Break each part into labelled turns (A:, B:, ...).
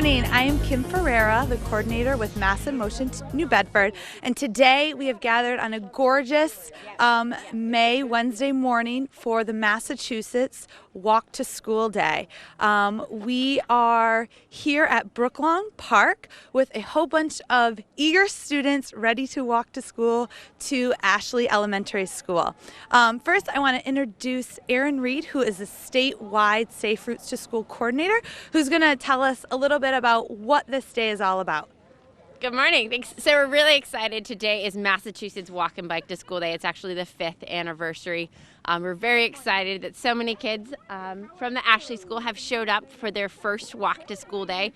A: morning. I am Kim Ferreira, the coordinator with Mass in Motion New Bedford, and today we have gathered on a gorgeous Wednesday morning for the Massachusetts Walk to School Day. We are here at Brooklawn Park with a whole bunch of eager students ready to walk to school to Ashley Elementary School. First, I want to introduce Erin Reed, who is the statewide Safe Routes to School coordinator, who's going to tell us a little bit about what this day is all about.
B: Good morning. Thanks. So we're really excited. Today is Massachusetts Walk and Bike to School Day. It's actually the 5th anniversary. We're very excited that so many kids from the Ashley School have showed up for their first Walk to School Day.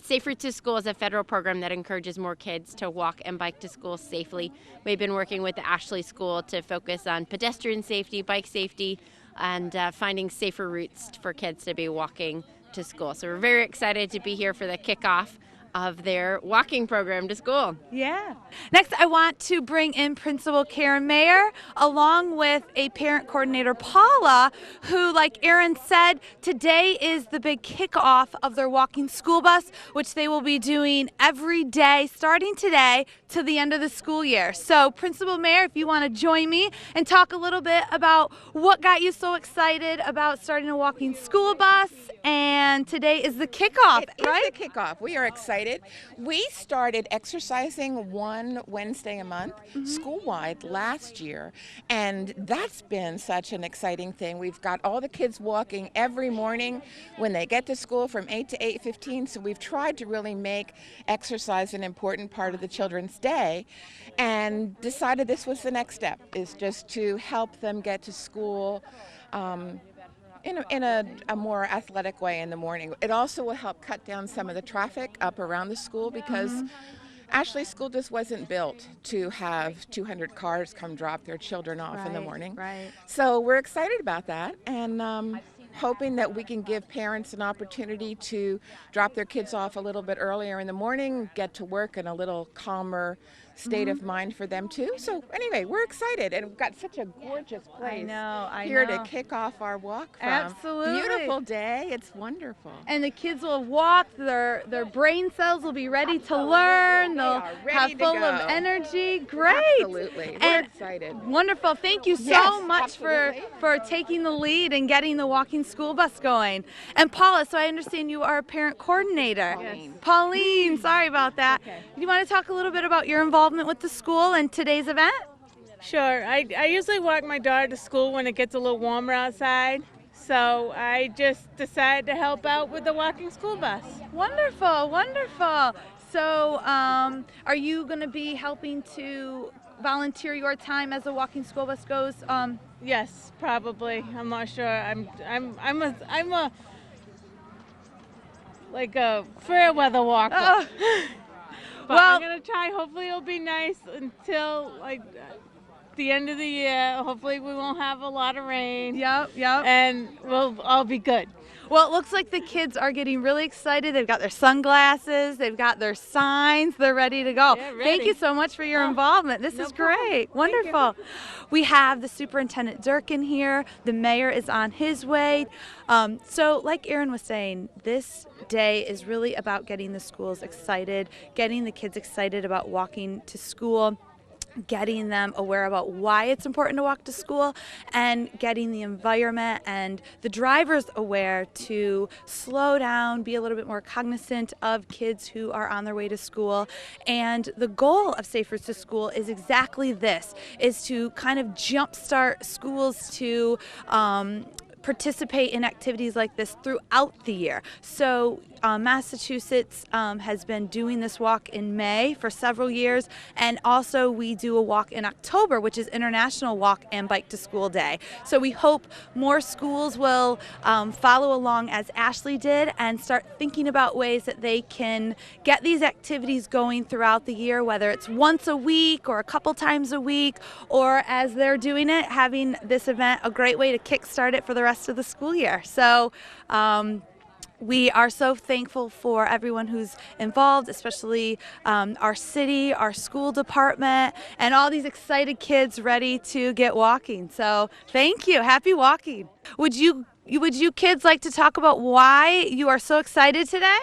B: Safe Routes to School is a federal program that encourages more kids to walk and bike to school safely. We've been working with the Ashley School to focus on pedestrian safety, bike safety, and finding safer routes for kids to be walking to school. So we're very excited to be here for the kickoff of their walking program to school.
A: Yeah. Next, I want to bring in Principal Karen Mayer along with a parent coordinator, Paula, who, like Erin said, today is the big kickoff of their walking school bus, which they will be doing every day starting today to the end of the school year. So, Principal Mayer, if you want to join me and talk a little bit about what got you so excited about starting a walking school bus, and today is the kickoff, right?
C: It is the kickoff. We are excited. We started exercising one Wednesday a month school-wide last year, and that's been such an exciting thing. We've got all the kids walking every morning when they get to school from 8 to 8:15, so we've tried to really make exercise an important part of the children's day and decided this was the next step, is just to help them get to school in a more athletic way in the morning. It also will help cut down some of the traffic up around the school because Ashley School just wasn't built to have 200 cars come drop their children off in the morning.
A: Right.
C: So we're excited about that, and hoping that we can give parents an opportunity to drop their kids off a little bit earlier in the morning, get to work in a little calmer state of mind for them too. So anyway, we're excited, and we've got such a gorgeous place here to kick off our walk from.
A: Absolutely.
C: Beautiful day. It's wonderful.
A: And the kids will walk, their brain cells will be ready to learn, they'll have full of energy. Great.
C: Absolutely. We're excited.
A: Wonderful. Thank you so much for taking the lead and getting the walking school bus going. And Paula, so I understand you are a parent coordinator. Pauline, sorry about that.
D: Okay.
A: Do you want to talk a little bit about your involvement with the school and today's event?
D: Sure. I usually walk my daughter to school when it gets a little warmer outside. So I just decided to help out with the walking school bus.
A: Wonderful, wonderful. So are you going to be helping to volunteer your time as the walking school bus goes?
D: Yes, probably. I'm not sure. I'm a like a fair weather walker. But
A: well,
D: I'm gonna try. Hopefully it'll be nice until like the end of the year. Hopefully we won't have a lot of rain.
A: Yep.
D: And we'll all be good.
A: Well, it looks like the kids are getting really excited. They've got their sunglasses, they've got their signs, they're ready to go.
D: Yeah, ready.
A: Thank you so much for your involvement. This is great. Wonderful. We have the Superintendent Durkin here. The mayor is on his way. So like Erin was saying, this day is really about getting the schools excited, getting the kids excited about walking to school, getting them aware about why it's important to walk to school, and getting the environment and the drivers aware to slow down, be a little bit more cognizant of kids who are on their way to school. And the goal of Safe Routes to School is exactly this, is to kind of jumpstart schools to participate in activities like this throughout the year. So Massachusetts has been doing this walk in May for several years, and also we do a walk in October, which is International Walk and Bike to School Day. So we hope more schools will follow along as Ashley did and start thinking about ways that they can get these activities going throughout the year, whether it's once a week or a couple times a week, or as they're doing it, having this event a great way to kickstart it for the rest of the school year. So we are so thankful for everyone who's involved, especially our city, our school department, and all these excited kids ready to get walking. So thank you. Happy walking. Would you kids like to talk about why you are so excited today?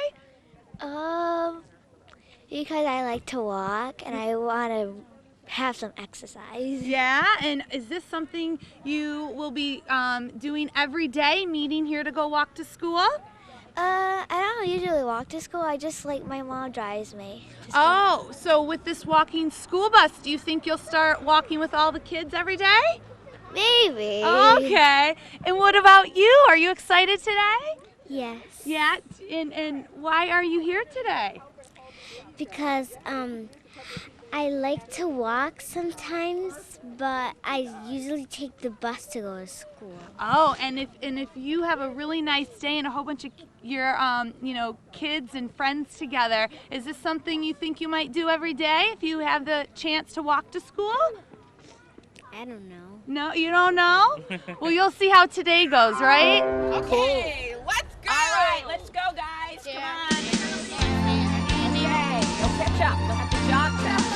E: Because I like to walk and I want to have some exercise.
A: Yeah, and is this something you will be doing every day, meeting here to go walk to school?
E: I don't usually walk to school. I just my mom drives me to school.
A: Oh, so with this walking school bus, do you think you'll start walking with all the kids every day?
E: Maybe.
A: Okay. And what about you? Are you excited today?
E: Yes.
A: Yeah. And why are you here today?
E: Because I like to walk sometimes, but I usually take the bus to go to school.
A: Oh, and if you have a really nice day and a whole bunch of your kids and friends together, is this something you think you might do every day if you have the chance to walk to school?
E: I don't know.
A: No, you don't know? Well, you'll see how today goes, right?
C: Okay, let's go.
F: All right, let's go, guys. Come on. Yay. They'll catch up. They'll have to jog fast.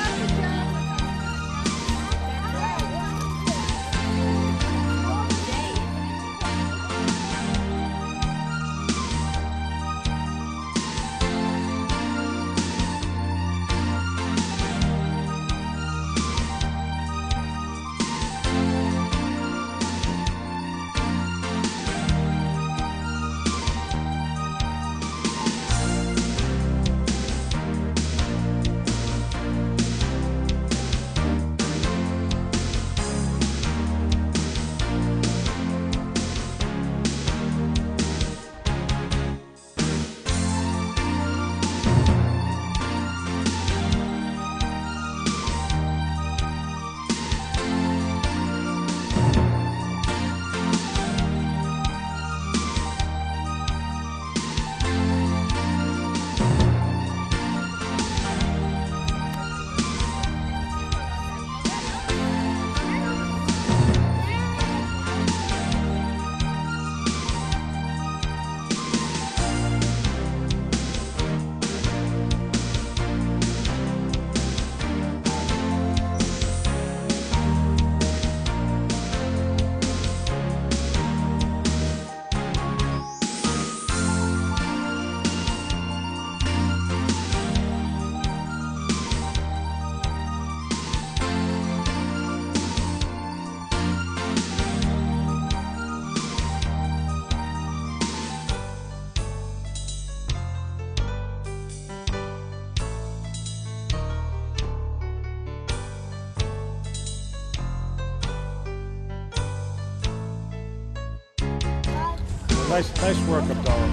G: Nice work, Abdullah.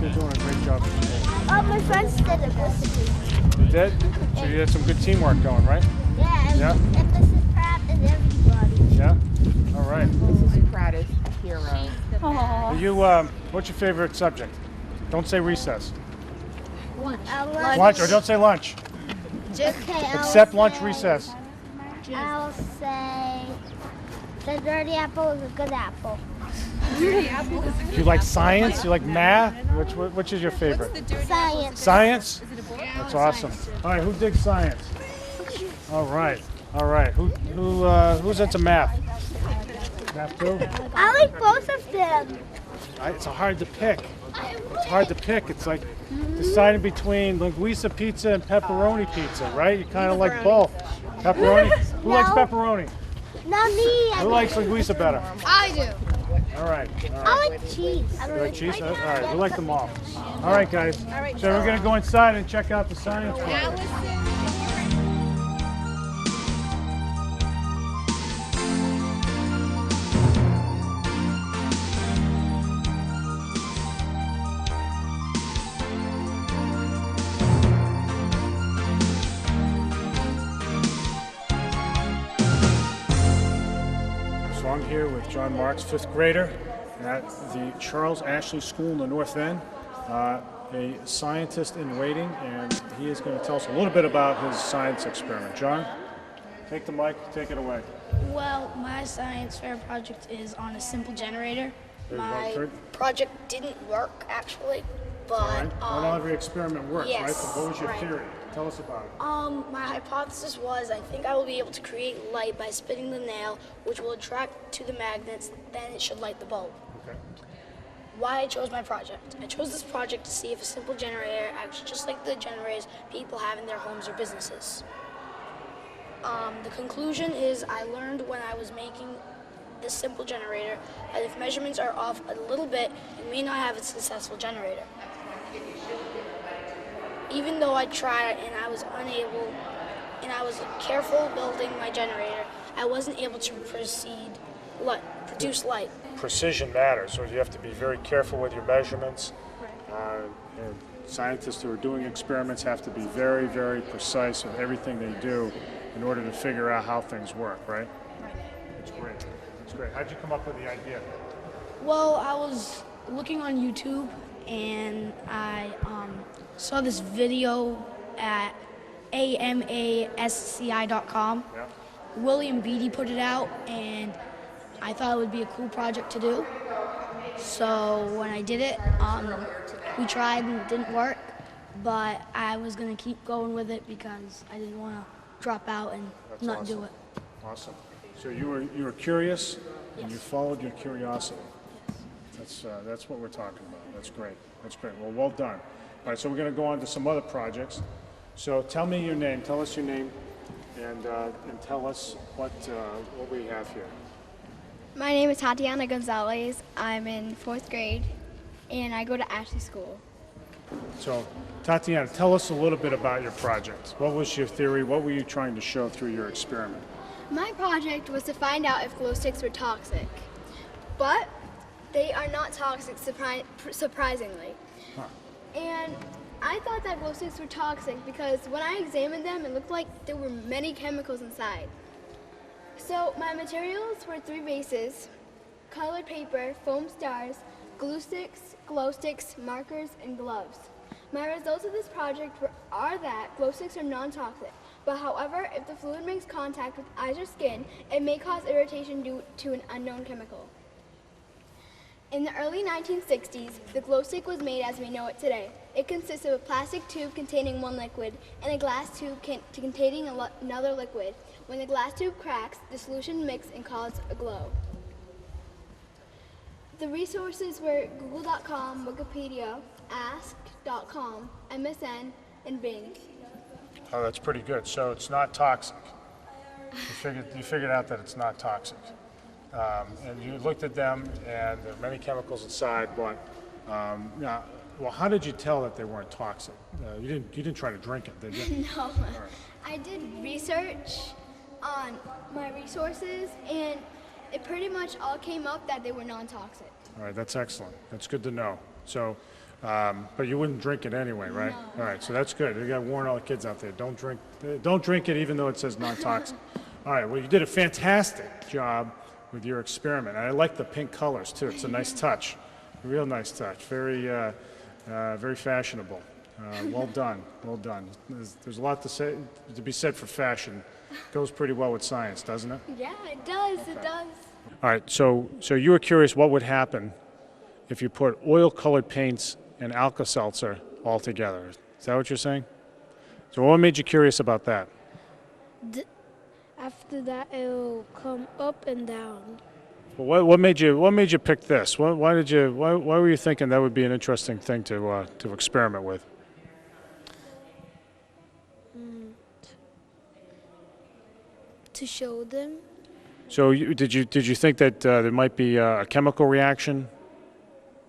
G: You're doing a great job.
E: Oh, my friends did it this week.
G: You did? So you had some good teamwork going, right?
E: Yeah.
G: Yeah.
E: And Mrs. Pratt and everybody.
G: Yeah? All right.
C: Mrs. Pratt is a hero.
G: Are you, what's your favorite subject? Don't say recess. Lunch, or don't say lunch.
E: Okay,
G: Except lunch, recess.
E: I'll say the dirty apple is a good apple.
G: Do you like science? You like math? Which is your favorite?
E: Science.
G: Science? That's awesome. All right, who digs science? All right. Who's into math? Math too?
E: I like both of them.
G: It's hard to pick. It's like deciding between linguiça pizza and pepperoni pizza, right? You kind of like both. Pepperoni. Who likes pepperoni?
E: Not me.
G: Who likes linguiça better?
E: I do.
G: All right.
E: I like cheese.
G: You like cheese? All right, we like them all. All right, guys. So we're going to go inside and check out the science club. So I'm here with John Marks, 5th grader at the Charles Ashley School in the North End, a scientist in waiting, and he is going to tell us a little bit about his science experiment. John, take the mic, take it away.
H: Well, my science fair project is on a simple generator. My
G: Good.
H: project didn't work actually, but
G: All right. Not every experiment works,
H: yes,
G: right? But what was your
H: right.
G: theory? Tell us about it.
H: my hypothesis was I think I will be able to create light by spinning the nail, which will attract to the magnets. Then it should light the bulb.
G: Okay.
H: why I chose my project. I chose this project to see if a simple generator acts just like the generators people have in their homes or businesses. The conclusion is I learned when I was making this simple generator that if measurements are off a little bit, it may not have a successful generator. Even though I tried and I was unable, and I was careful building my generator, I wasn't able to produce light.
G: Precision matters, so you have to be very careful with your measurements. And scientists who are doing experiments have to be very, very precise with everything they do in order to figure out how things work, right? That's great. That's great. How'd you come up with the idea?
H: Well, I was looking on YouTube and I saw this video at amasci.com.
G: Yeah.
H: William Beatty put it out and I thought it would be a cool project to do. So when I did it, we tried and it didn't work, but I was going to keep going with it because I didn't want to drop out and
G: That's
H: not
G: awesome.
H: do it.
G: Awesome. So you were curious and
H: Yes.
G: you followed your curiosity. That's what we're talking about. That's great. That's great. Well done. All right, so we're going to go on to some other projects. So tell me your name. Tell us your name, and tell us what we have here.
I: My name is Tatiana Gonzalez. I'm in 4th grade, and I go to Ashley School.
G: So, Tatiana, tell us a little bit about your project. What was your theory? What were you trying to show through your experiment?
I: My project was to find out if glow sticks were toxic, but they are not toxic, surprisingly.
G: Huh.
I: And I thought that glow sticks were toxic because when I examined them, it looked like there were many chemicals inside. So my materials were 3 bases: colored paper, foam stars, glue sticks, glow sticks, markers, and gloves. My results of this project are that glow sticks are non-toxic, but however, if the fluid makes contact with eyes or skin, it may cause irritation due to an unknown chemical. In the early 1960s, the glow stick was made as we know it today. It consists of a plastic tube containing one liquid and a glass tube containing another liquid. When the glass tube cracks, the solution mixes and causes a glow. The resources were Google.com, Wikipedia, Ask.com, MSN, and Bing.
G: Oh, that's pretty good. So it's not toxic. You figured out that it's not toxic. And you looked at them, and there are many chemicals inside. But now, well, how did you tell that they weren't toxic? You didn't try to drink it, did you?
I: No, I did research on my resources, and it pretty much all came up that they were non-toxic.
G: All right, that's excellent. That's good to know. So, but you wouldn't drink it anyway, right?
I: No.
G: All right, so that's good. You got to warn all the kids out there: don't drink it, even though it says non-toxic. All right, well, you did a fantastic job with your experiment. And I like the pink colors too. It's a nice touch, a real nice touch. Very, very fashionable. Well done, well done. There's a lot to be said for fashion. Goes pretty well with science, doesn't it?
I: Yeah, it does, it does.
G: All right, so you were curious what would happen if you put oil-colored paints and Alka-Seltzer all together. Is that what you're saying? So what made you curious about that?
J: After that, it'll come up and down.
G: Well, what made you pick this? Why were you thinking that would be an interesting thing to experiment with?
J: To show them.
G: So did you think that there might be a chemical reaction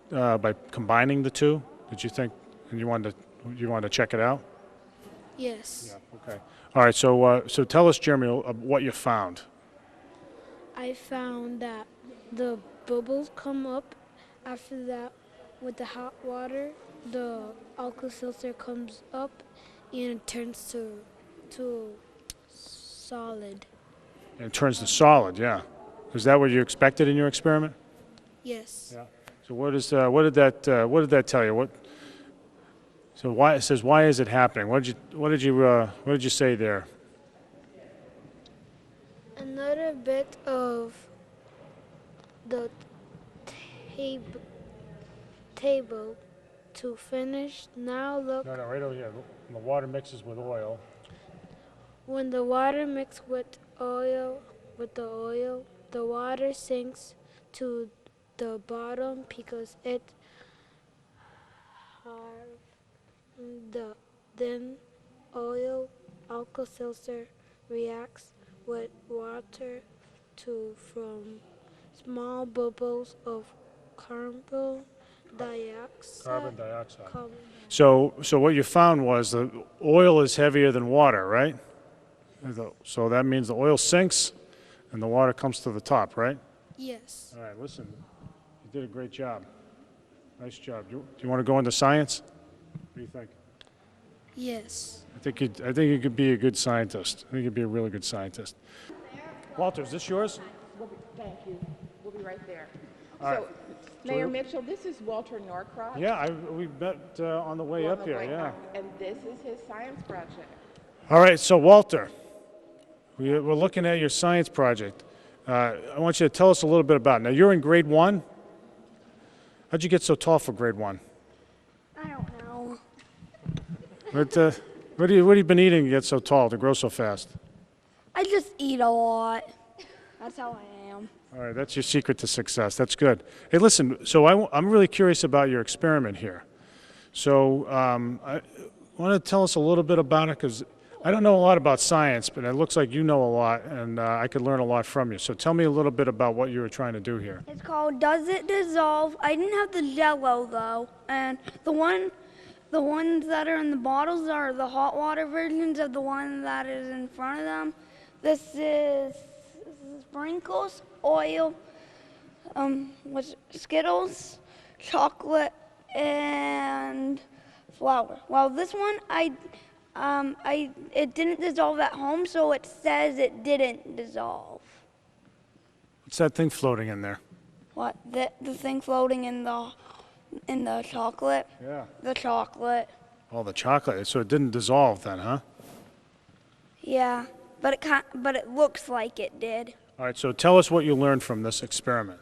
G: by combining the two? Did you think you wanted to check it out?
J: Yes.
G: Yeah. Okay. All right. So tell us, Jeremy, what you found.
J: I found that the bubbles come up. After that, with the hot water, the Alka-Seltzer comes up and it turns to solid.
G: And it turns to solid. Yeah. Is that what you expected in your experiment?
J: Yes.
G: Yeah. So what did that tell you? So why it says why is it happening? What did you say there?
J: Another bit of the table to finish. Now look.
G: No, right over here. The water mixes with oil.
J: When the water mixes with the oil, the water sinks to the bottom because it then oil Alka-Seltzer reacts with water to form small bubbles of carbon dioxide.
G: Carbon dioxide. So what you found was the oil is heavier than water, right? So that means the oil sinks and the water comes to the top, right?
J: Yes.
G: All right, listen, you did a great job. Nice job. Do you want to go into science? What do you think?
J: Yes.
G: I think you could be a good scientist. I think you'd be a really good scientist. Walter, is this yours?
C: Thank you. We'll be right there.
G: All
C: So,
G: right.
C: Mayor Mitchell, this is Walter Norcross.
G: Yeah, we met on the way up here, yeah.
C: And this is his science project.
G: All right, so Walter, we're looking at your science project. I want you to tell us a little bit about it. Now, you're in grade 1? How'd you get so tall for grade 1?
I: I don't know.
G: What have you been eating to get so tall, to grow so fast?
I: I just eat a lot. That's how I am.
G: All right, that's your secret to success. That's good. Hey, listen, so I'm really curious about your experiment here. So I want to tell us a little bit about it, because I don't know a lot about science, but it looks like you know a lot, and I could learn a lot from you. So tell me a little bit about what you were trying to do here.
I: It's called Does It Dissolve? I didn't have the Jell-O though, and the ones that are in the bottles are the hot water versions of the one that is in front of them. This is sprinkles, oil, with Skittles, chocolate, and flour. Well, this one it didn't dissolve at home, so it says it didn't dissolve.
G: What's that thing floating in there?
I: What? The thing floating in the chocolate?
G: Yeah.
I: The chocolate.
G: Oh, the chocolate. So it didn't dissolve then, huh?
I: Yeah, but it looks like it did.
G: All right, so tell us what you learned from this experiment.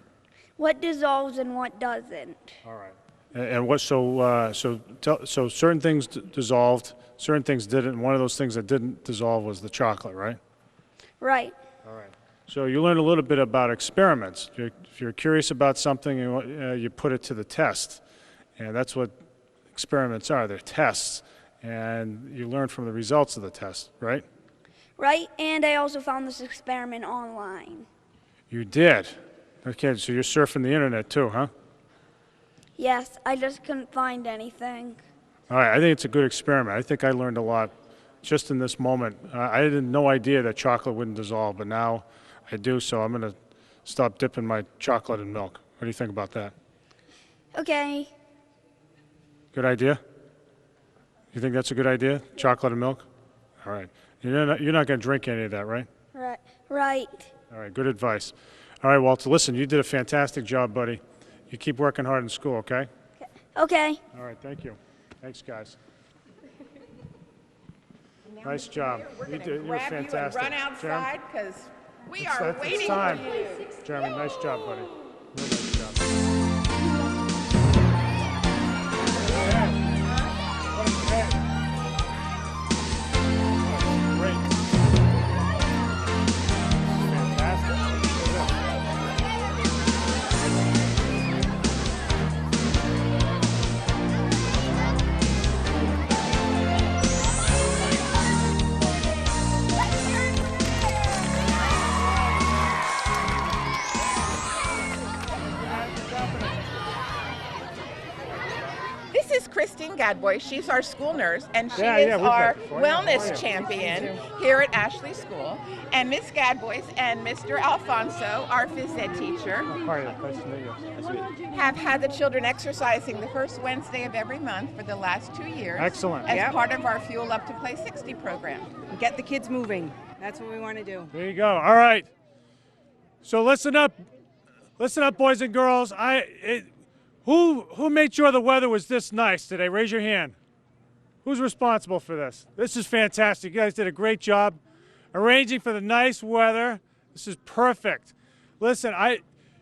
I: What dissolves and what doesn't.
G: All right. And what? So certain things dissolved, certain things didn't. And one of those things that didn't dissolve was the chocolate, right?
I: Right.
G: All right. So you learned a little bit about experiments. If you're curious about something, you put it to the test, and that's what experiments are. They're tests, and you learn from the results of the test, right?
I: Right, and I also found this experiment online.
G: You did. Okay, so you're surfing the internet too, huh?
I: Yes, I just couldn't find anything.
G: All right, I think it's a good experiment. I think I learned a lot just in this moment. I had no idea that chocolate wouldn't dissolve, but now I do, so I'm going to stop dipping my chocolate in milk. What do you think about that?
I: Okay.
G: Good idea? You think that's a good idea? Chocolate and milk? All right. You're not going to drink any of that, right?
I: Right.
G: All right, good advice. All right, Walter, listen, you did a fantastic job, buddy. You keep working hard in school, okay?
I: Okay.
G: All right, thank you. Thanks, guys. Nice job. You were fantastic.
C: Run outside because we are
G: It's
C: waiting
G: time.
C: for you.
G: Jeremy, nice job, buddy. Real nice job. Great.
C: This is Christine Gadboy. She's our school nurse, and she
G: Yeah,
C: is
G: we've
C: our
G: met before. How are
C: wellness
G: you?
C: champion here at Ashley School. And Miss Gadboy and Mr. Alfonso, our phys ed teacher,
G: How are you? Nice to meet you.
C: have had the children exercising the first Wednesday of every month for the last 2 years.
G: Excellent.
C: As part of our Fuel Up to Play 60 program.
K: Get the kids moving. That's what we want to do.
G: There you go. All right. So listen up, boys and girls. Who made sure the weather was this nice today? Raise your hand. Who's responsible for this? This is fantastic. You guys did a great job arranging for the nice weather. This is perfect. Listen,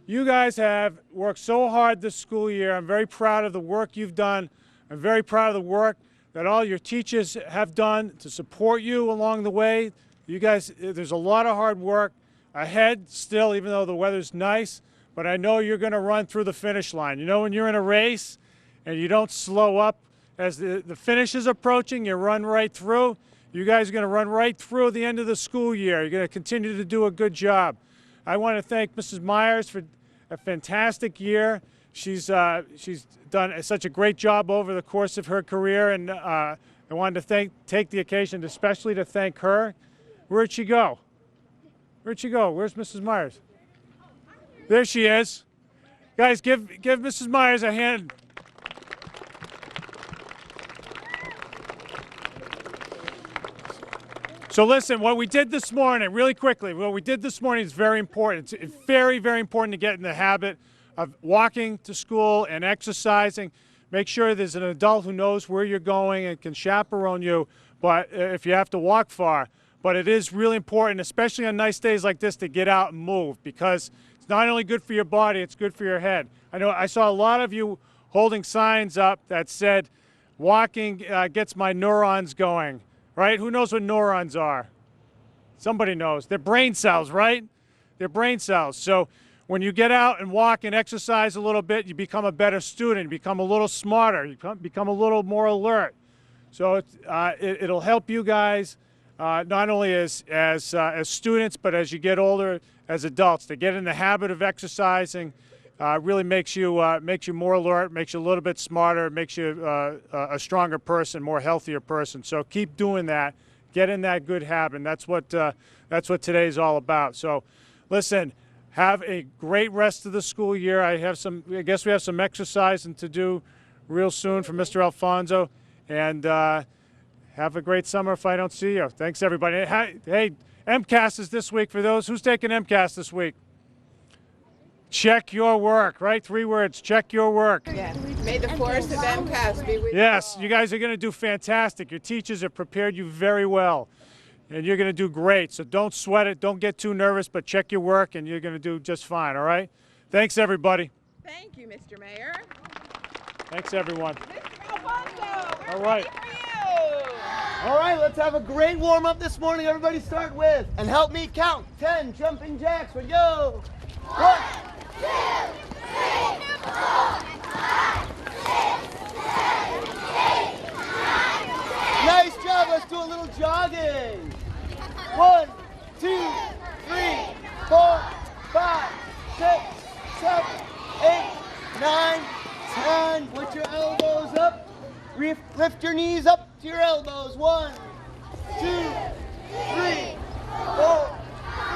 G: you guys have worked so hard this school year. I'm very proud of the work you've done. I'm very proud of the work that all your teachers have done to support you along the way. You guys, there's a lot of hard work ahead still, even though the weather's nice, but I know you're going to run through the finish line. You know, when you're in a race and you don't slow up as the finish is approaching, you run right through. You guys are going to run right through the end of the school year. You're going to continue to do a good job. I want to thank Mrs. Myers for a fantastic year. She's done such a great job over the course of her career, and I wanted to take the occasion especially to thank her. Where'd she go? Where'd she go? Where's Mrs. Myers? There she is. Guys, give Mrs. Myers a hand. So listen, what we did this morning, really quickly, what we did this morning is very important. It's very, very important to get in the habit of walking to school and exercising. Make sure there's an adult who knows where you're going and can chaperone you, but if you have to walk far. But it is really important, especially on nice days like this, to get out and move, because it's not only good for your body, it's good for your head. I know I saw a lot of you holding signs up that said, walking gets my neurons going, right? Who knows what neurons are? Somebody knows. They're brain cells, right? They're brain cells. So when you get out and walk and exercise a little bit, you become a better student, you become a little smarter, you become a little more alert. So it'll help you guys not only as students, but as you get older, as adults, to get in the habit of exercising. Really makes you more alert, makes you a little bit smarter, makes you a stronger person, more healthier person. So keep doing that. Get in that good habit. And that's what today's all about. So, listen, have a great rest of the school year. I guess we have some exercising to do real soon for Mr. Alfonso, and have a great summer if I don't see you. Thanks, everybody. Hey, MCAS is this week for those who's taking MCAS this week. Check your work, right? 3 words, check your work.
C: Yeah. May the force of MCAS be with you.
G: Yes, you guys are going to do fantastic. Your teachers have prepared you very well, and you're going to do great. So don't sweat it. Don't get too nervous, but check your work, and you're going to do just fine, all right? Thanks, everybody.
C: Thank you, Mr. Mayor.
G: Thanks, everyone.
C: Mr. Alfonso, we're
G: All right.
C: ready for you.
L: All right, let's have a great warm-up this morning. Everybody start with, and help me count, 10 jumping jacks. Ready, go. 1, 2, 3, 4, 5, 6, 7, 8, 9, 10. Nice job. Let's do a little jogging. 1, 2, 3, 4, 5, 6, 7, 8, 9, 10. Put your elbows up. Lift your knees up to your elbows. 1, 2, 3, 4,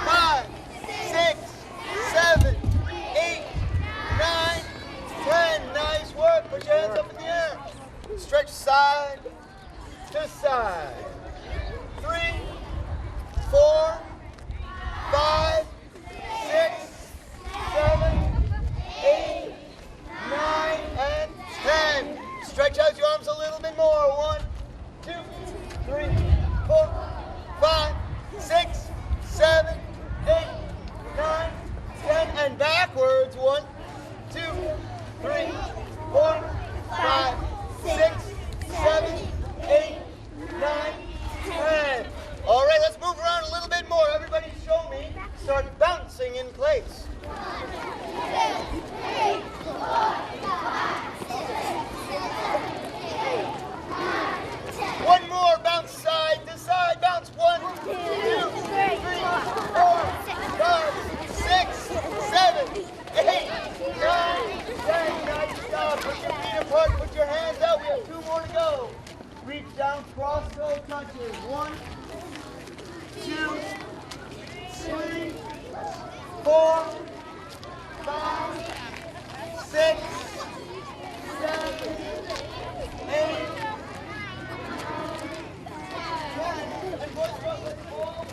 L: 5, 6, 7, 8, 9, 10. Nice work. Put your hands up in the air. Stretch side to side. 3, 4, 5, 6, 7, 8, 9, and 10. Stretch out your arms a little bit more. 1, 2, 3, 4, 5, 6, 7, 8, 9, 10, and backwards. 1, 2, 3, 4, 5, 6, 7, 8, 9, 10. All right, let's move around a little bit more. Everybody show me. Start bouncing in place. 1, 2, 3, 4, 5, 6, 7, 8, 9, 10. One more. Bounce side to side. Bounce. 1, 2, 3, 4, 5, 6, 7, 8, 9, 10. Nice job. Put your feet apart. Put your hands out. We have 2 more to go. Reach down, cross toe touches. 1, 2, 3, 4, 5, 6, 7, 8, 10. And boys, let's all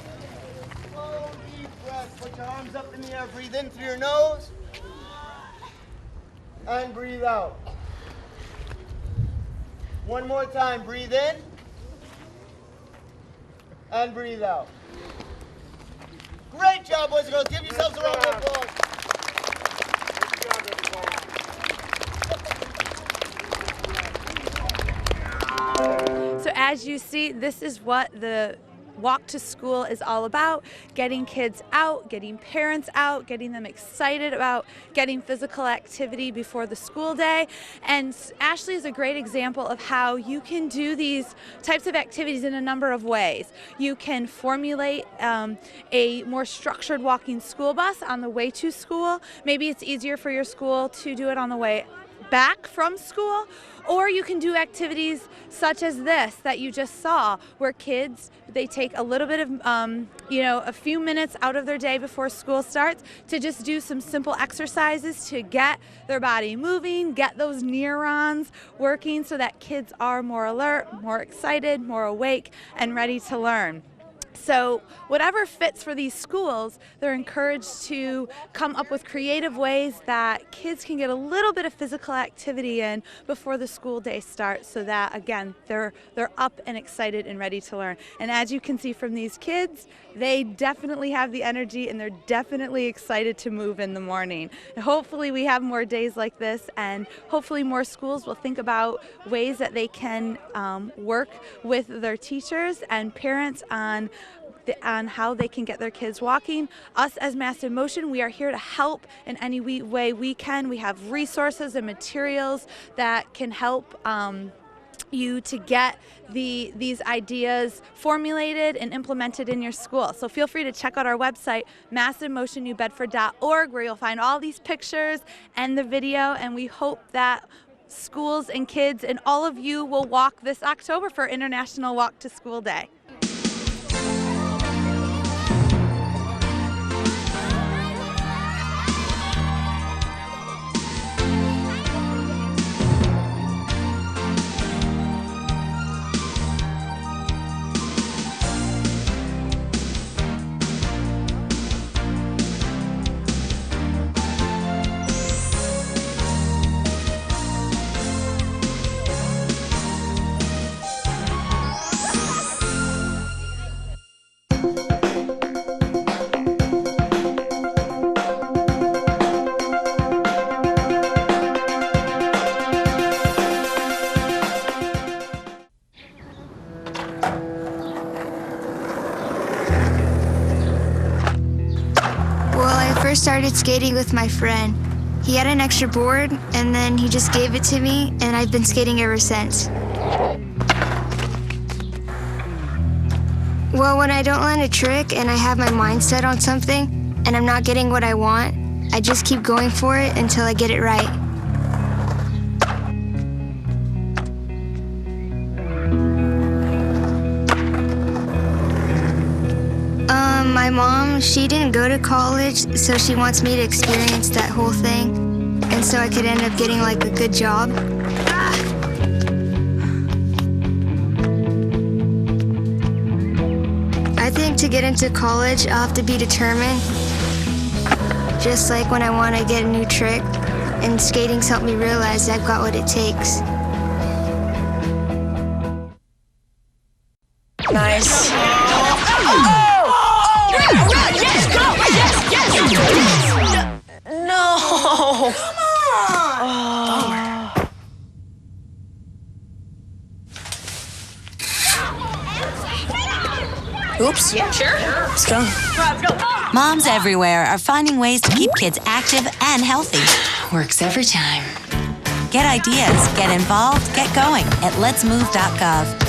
L: slow, deep breaths. Put your arms up in the air. Breathe in through your nose and breathe out. One more time. Breathe in and breathe out. Great job, boys and girls. Give yourselves a round of applause.
A: So as you see, this is what the Walk to School is all about getting kids out, getting parents out, getting them excited about getting physical activity before the school day. And Ashley is a great example of how you can do these types of activities in a number of ways. You can formulate a more structured walking school bus on the way to school. Maybe it's easier for your school to do it on the way back from school, or you can do activities such as this that you just saw, where kids, they take a little bit of a few minutes out of their day before school starts to just do some simple exercises to get their body moving, get those neurons working so that kids are more alert, more excited, more awake, and ready to learn. So whatever fits for these schools, they're encouraged to come up with creative ways that kids can get a little bit of physical activity in before the school day starts, so that, again, they're up and excited and ready to learn. And as you can see from these kids, they definitely have the energy and they're definitely excited to move in the morning. And hopefully we have more days like this, and hopefully more schools will think about ways that they can work with their teachers and parents on how they can get their kids walking. Us as Mass in Motion, we are here to help in any way we can. We have resources and materials that can help you to get these ideas formulated and implemented in your school. So feel free to check out our website, massinmotionnewbedford.org, where you'll find all these pictures and the video, and we hope that schools and kids and all of you will walk this October for International Walk to School Day.
M: I first started skating with my friend. He had an extra board, and then he just gave it to me, and I've been skating ever since. Well, when I don't land a trick and I have my mind set on something and I'm not getting what I want, I just keep going for it until I get it right. My mom, she didn't go to college, so she wants me to experience that whole thing, and so I could end up getting like a good job. I think to get into college, I'll have to be determined, just like when I want to get a new trick, and skating's helped me realize I've got what it takes.
F: Nice. No! Come on!
N: Oops.
F: Yeah, sure.
N: Let's go.
F: Let's go.
N: Moms everywhere are finding ways to keep kids active and healthy.
O: Works every time.
N: Get ideas, get involved, get going at letsmove.gov.